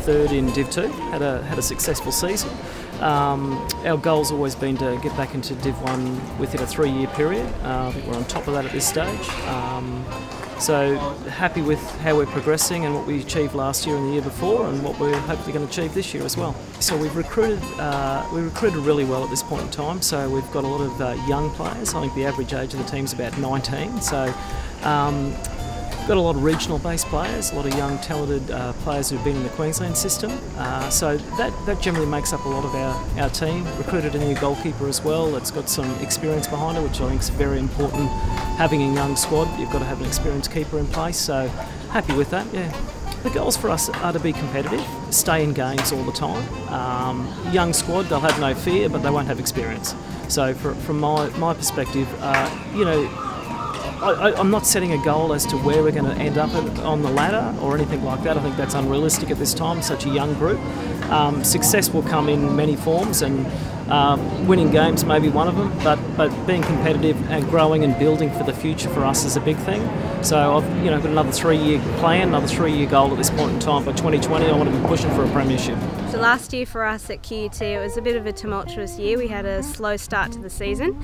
third in Div 2, had a successful season. Our goal's always been to get back into Div 1 within a 3-year period. I think we're on top of that at this stage. So happy with how we're progressing and what we achieved last year and the year before, and what we're hopefully going to achieve this year as well. So we've recruited really well at this point in time. So we've got a lot of young players. I think the average age of the team is about 19. So got a lot of regional based players, a lot of young talented players who've been in the Queensland system. So that generally makes up a lot of our team. Recruited a new goalkeeper as well that's got some experience behind her, which I think is very important. Having a young squad, you've got to have an experienced keeper in place, so happy with that, yeah. The goals for us are to be competitive, stay in games all the time. Young squad, they'll have no fear, but they won't have experience. So from my perspective, you know, I'm not setting a goal as to where we're going to end up on the ladder or anything like that. I think that's unrealistic at this time, such a young group. Success will come in many forms, and winning games may be one of them, but being competitive and growing and building for the future for us is a big thing. So I've got another 3-year plan, another 3-year goal at this point in time. By 2020 I want to be pushing for a premiership. So last year for us at QUT, it was a bit of a tumultuous year. We had a slow start to the season.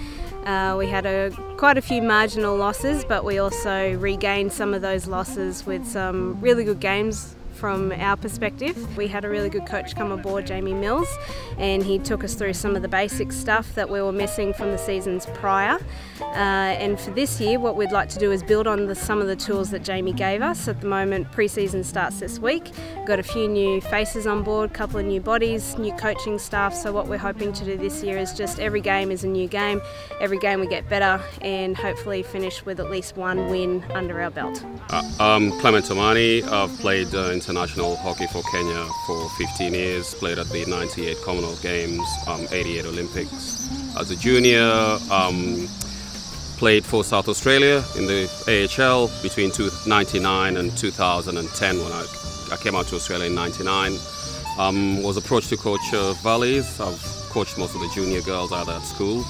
We had quite a few marginal losses, but we also regained some of those losses with some really good games from our perspective. We had a really good coach come aboard, Jamie Mills, and he took us through some of the basic stuff that we were missing from the seasons prior. And for this year, what we'd like to do is build on some of the tools that Jamie gave us. At the moment, pre-season starts this week. We've got a few new faces on board, a couple of new bodies, new coaching staff. So what we're hoping to do this year is just every game is a new game. Every game we get better, and hopefully finish with at least one win under our belt. I'm Clement Omani. I've played international hockey for Kenya for 15 years, played at the 98 Commonwealth Games, 88 Olympics. As a junior, played for South Australia in the AHL between 1999 and 2010 when I came out to Australia in 99. Was approached to coach Valleys. I've coached most of the junior girls either at school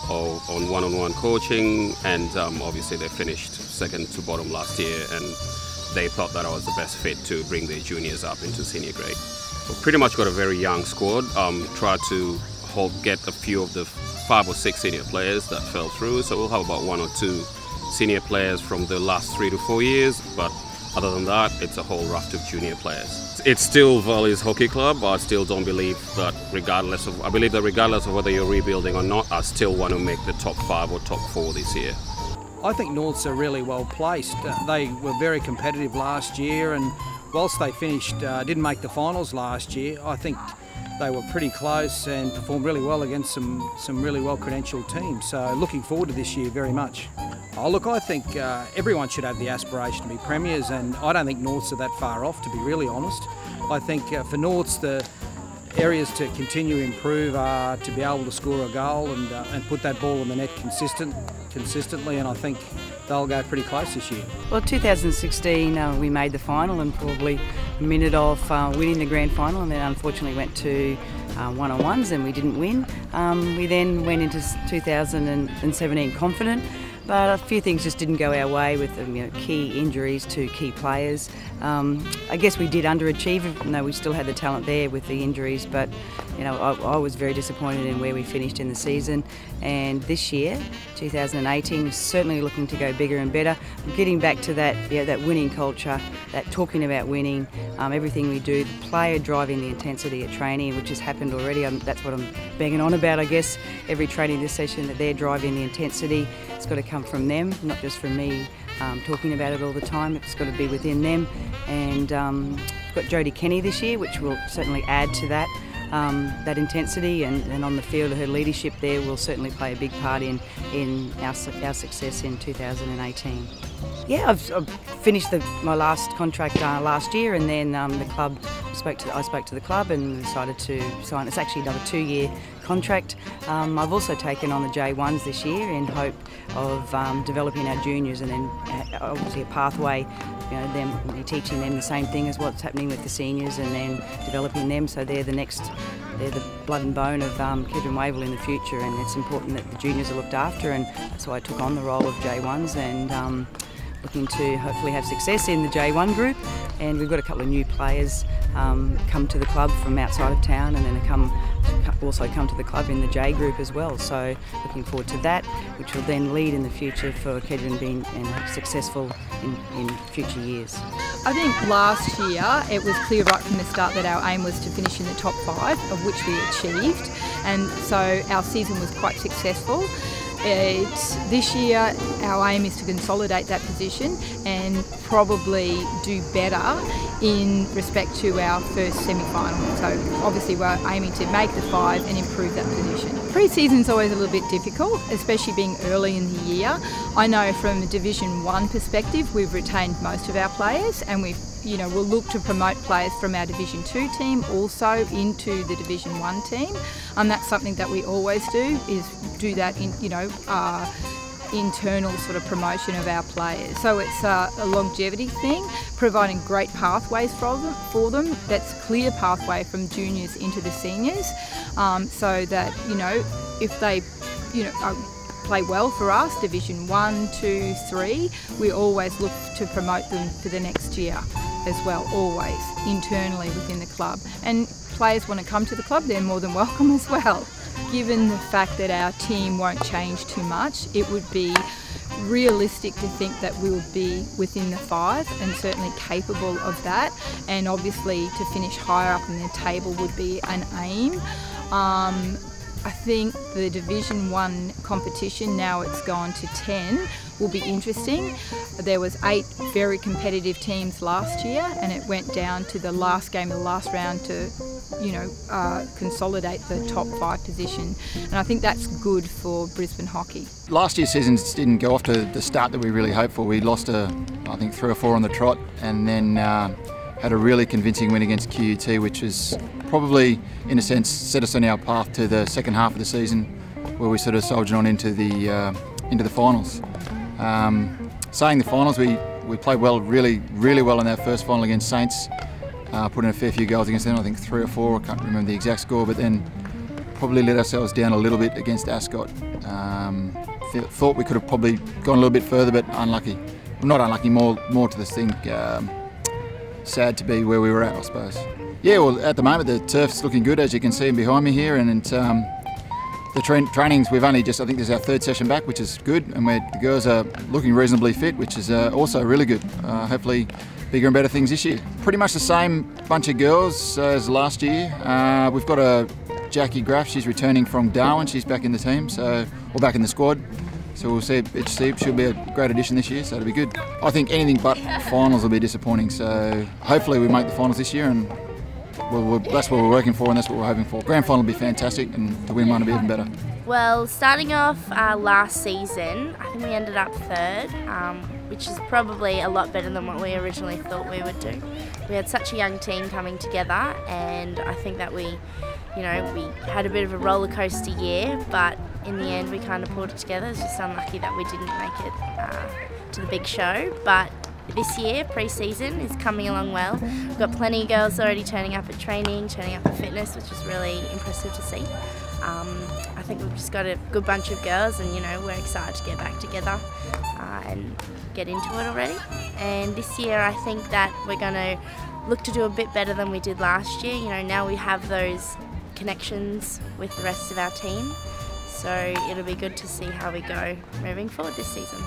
or on one-on-one coaching, and obviously they finished second to bottom last year, and they thought that I was the best fit to bring the juniors up into senior grade. So pretty much got a very young squad. Tried to get a few of the 5 or 6 senior players that fell through, so we'll have about 1 or 2 senior players from the last 3 to 4 years, but other than that, it's a whole raft of junior players. It's still Valleys Hockey Club. I still don't believe that I believe that regardless of whether you're rebuilding or not, I still want to make the top 5 or top 4 this year. I think Norths are really well placed. They were very competitive last year, and whilst they didn't make the finals last year, I think they were pretty close and performed really well against some really well credentialed teams. So looking forward to this year very much. Look, I think everyone should have the aspiration to be premiers, and I don't think Norths are that far off, to be really honest. I think for Norths, the areas to continue to improve are to be able to score a goal and put that ball in the net consistently, and I think they'll go pretty close this year. Well, 2016 we made the final, and probably a minute off winning the grand final, and then unfortunately went to one-on-ones and we didn't win. We then went into 2017 confident, but a few things just didn't go our way with key injuries to key players. I guess we did underachieve, even though we still had the talent there with the injuries, but I was very disappointed in where we finished in the season. And this year, 2018, we're certainly looking to go bigger and better. We're getting back to that winning culture, that talking about winning, everything we do, the player driving the intensity at training, which has happened already. That's what I'm banging on about, I guess, every training this session, that they're driving the intensity. It's got to come from them, not just from me talking about it all the time. It's got to be within them. And we've got Jodie Kenny this year, which will certainly add to that intensity, and on the field, her leadership there will certainly play a big part in our success in 2018. Yeah, I've finished my last contract last year, and then the club I spoke to the club and decided to sign. It's actually another 2-year contract. I've also taken on the J1s this year in hope of developing our juniors, and then obviously a pathway, teaching them the same thing as what's happening with the seniors, and then developing them so they're the blood and bone of Kedron Wavell in the future, and it's important that the juniors are looked after, and that's why I took on the role of J1s, and looking to hopefully have success in the J1 group, and we've got a couple of new players come to the club from outside of town, and then also come to the club in the J group as well. So looking forward to that, which will then lead in the future for Kedron being successful in future years. I think last year it was clear right from the start that our aim was to finish in the top 5, of which we achieved, and so our season was quite successful. This year our aim is to consolidate that position and probably do better in respect to our first semi-final. So obviously we're aiming to make the 5 and improve that position. Pre-season's always a little bit difficult, especially being early in the year. I know from a Division 1 perspective we've retained most of our players, and we'll look to promote players from our Division 2 team also into the Division 1 team. That's something that we always do, is do that in internal sort of promotion of our players. So it's a longevity thing, providing great pathways for them. That's clear pathway from juniors into the seniors, so that if they play well for us, Division 1, 2, 3, we always look to promote them for the next year as well, always internally within the club. And players want to come to the club, they're more than welcome as well. Given the fact that our team won't change too much, it would be realistic to think that we will be within the 5 and certainly capable of that, and obviously to finish higher up in the table would be an aim. I think the Division 1 competition, now it's gone to 10, will be interesting. There was 8 very competitive teams last year, and it went down to the last game of the last round to consolidate the top 5 position, and I think that's good for Brisbane hockey. Last year's season didn't go off to the start that we really hoped for. We lost I think 3 or 4 on the trot, and then had a really convincing win against QUT, which was probably, in a sense, set us on our path to the second half of the season, where we sort of soldiered on into the finals. Saying the finals, we played well, really well in that first final against Saints. Put in a fair few goals against them, I think 3 or 4, I can't remember the exact score, but then probably let ourselves down a little bit against Ascot. Thought we could have probably gone a little bit further, but unlucky. Well, not unlucky, more to the thing. Sad to be where we were at, I suppose. Yeah, well, at the moment the turf's looking good, as you can see behind me here, and the trainings, we've only just, I think this is our 3rd session back, which is good, and the girls are looking reasonably fit, which is also really good. Hopefully bigger and better things this year. Pretty much the same bunch of girls as last year. We've got a Jackie Graff, she's returning from Darwin, she's back in the team, or back in the squad. So we'll see, she'll be a great addition this year, so it'll be good. I think anything but finals will be disappointing, so hopefully we make the finals this year, and that's what we're working for, and that's what we're hoping for. Grand final will be fantastic, and to win one will be even better. Well, starting off last season, I think we ended up 3rd, which is probably a lot better than what we originally thought we would do. We had such a young team coming together, and I think that we had a bit of a roller coaster year, but in the end we kind of pulled it together. It's just unlucky that we didn't make it to the big show, but this year, pre-season, is coming along well. We've got plenty of girls already turning up at training, turning up at fitness, which is really impressive to see. I think we've just got a good bunch of girls, and we're excited to get back together and get into it already. And this year I think that we're going to look to do a bit better than we did last year. Now we have those connections with the rest of our team, so it'll be good to see how we go moving forward this season.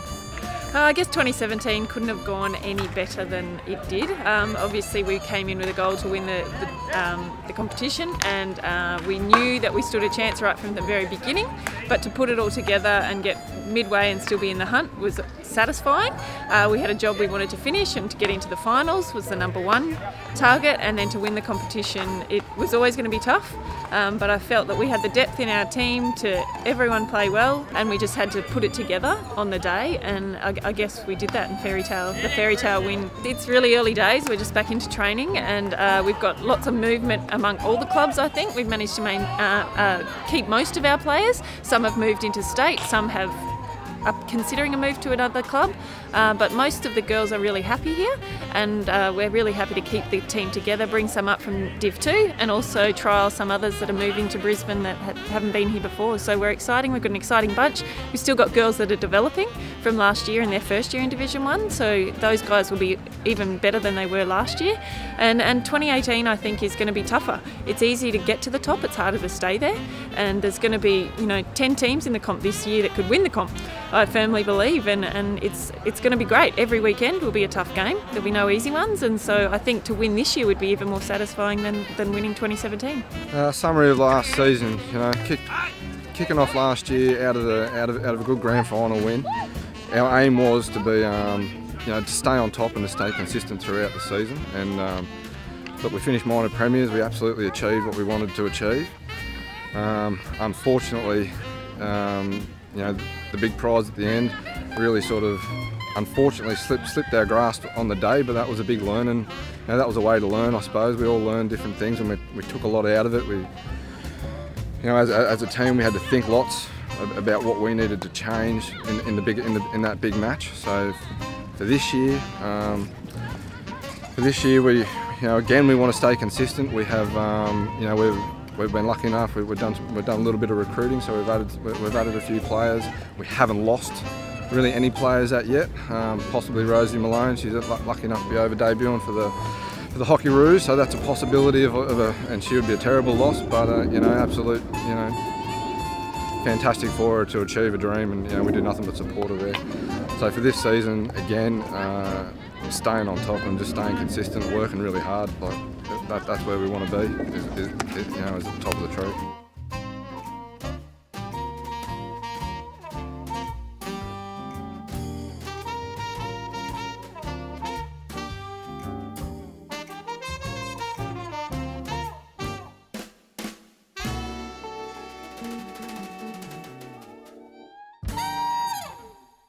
I guess 2017 couldn't have gone any better than it did. Obviously we came in with a goal to win the competition, and we knew that we stood a chance right from the very beginning, but to put it all together and get midway and still be in the hunt was satisfying. We had a job we wanted to finish, and to get into the finals was the #1 target, and then to win the competition, it was always going to be tough, but I felt that we had the depth in our team to everyone play well, and we just had to put it together on the day, and I guess we did that in the fairy tale win. It's really early days, we're just back into training, and we've got lots of movement among all the clubs. I think we've managed to keep most of our players. Some have moved into state, some have are considering a move to another club, but most of the girls are really happy here, and we're really happy to keep the team together, bring some up from Div 2 and also trial some others that are moving to Brisbane that haven't been here before. So we're exciting, we've got an exciting bunch. We've still got girls that are developing from last year and their first year in Division 1, so those guys will be even better than they were last year. And 2018 I think is going to be tougher. It's easy to get to the top, it's harder to stay there, and there's going to be 10 teams in the comp this year that could win the comp, I firmly believe, and it's going to be great. Every weekend will be a tough game, there'll be no easy ones, and so I think to win this year would be even more satisfying than winning 2017. Summary of last season, kicking off last year out of a good grand final win. Our aim was to be to stay on top and to stay consistent throughout the season, and look, we finished minor premiers. We absolutely achieved what we wanted to achieve. Unfortunately, the big prize at the end really sort of unfortunately slipped our grasp on the day, but that was a big learning. That was a way to learn, I suppose. We all learned different things, and we took a lot out of it. We, as a team, we had to think lots about what we needed to change in that big match. So for this year, we again we want to stay consistent. We have we've been lucky enough. We've done a little bit of recruiting, so we've added a few players. We haven't lost really any players yet. Possibly Rosie Malone. She's lucky enough to be over debuting for the Hockey Rouge, so that's a possibility and she would be a terrible loss, but absolute fantastic for her to achieve a dream, and we do nothing but support her there. So for this season, again, staying on top and just staying consistent, working really hard, like that's where we want to be, is at the top of the tree.